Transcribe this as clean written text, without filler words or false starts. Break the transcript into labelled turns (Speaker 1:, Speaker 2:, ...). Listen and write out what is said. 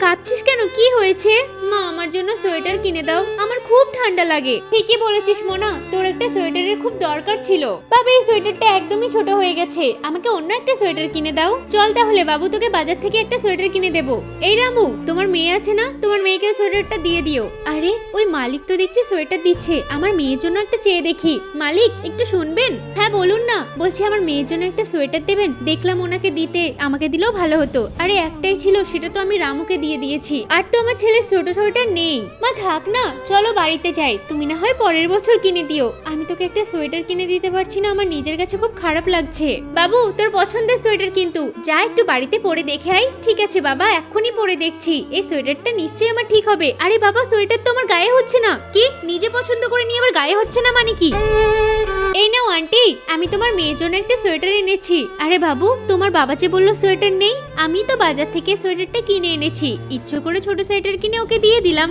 Speaker 1: কাঁপছিস কেন? কি হয়েছে? মা, আমার জন্য সোয়েটার কিনে দাও, আমার খুব ঠান্ডা লাগে। ঠিকই বলেছিস মোনা, তোর একটা সোয়েটারের খুব দরকার ছিল। বাবা, এই সোয়েটারটা একদমই ছোট হয়ে গেছে, আমাকে অন্য একটা সোয়েটার কিনে দাও। চল তাহলে বাবু, তোকে বাজার থেকে একটা সোয়েটার কিনে দেবো। এই রামু, তোমার মেয়ে আছে না, তোমার মেয়েকে সোয়েটারটা দিয়ে দিও। আরে, ওই মালিক তো দেখছি সোয়েটার দিচ্ছে, আমার মেয়ের জন্য একটা চেয়ে দেখি। মালিক, একটু শুনবেন? হ্যাঁ বলুন না। বলছি আমার মেয়ের জন্য একটা সোয়েটার দেবেন, দেখলাম ওনাকে দিতে, আমাকে দিলেও ভালো হতো। আরে একটাই ছিল, সেটা তো আমি রামুকে দিয়ে দিয়েছি, আর তো আমার ছেলের ছোট সোয়েটার নেই। মা থাক না, চলো বাড়িতে যাই, তুমি না হয় পরের বছর কিনে দিও। আমি তোকে একটা সোয়েটার কিনে দিতে পারছি না, আমার নিজের কাছে খুব খারাপ লাগছে। বাবু, তোর পছন্দের সোয়েটার কিন্তু, যা একটু বাড়িতে পরে দেখে আই। ঠিক আছে বাবা, এক্ষুনি পরে দেখছি, এই সোয়েটারটা নিশ্চয়ই আমার ঠিক হবে। আরে বাবা, সোয়েটার তো আমার গায়ে হচ্ছে না। কি, নিজে পছন্দ করে নিয়ে আবার গায়ে হচ্ছে না মানে কি? এই নাও আন্টি, আমি তোমার মেয়ের জন্য একটা সোয়েটার এনেছি। আরে বাবু, তোমার বাবা যে বললো সোয়েটার নেই, আমি তো বাজার থেকে সোয়েটারটা কিনে এনেছি, ইচ্ছে করে ছোট সোয়েটার কিনে ওকে দিয়ে দিলাম।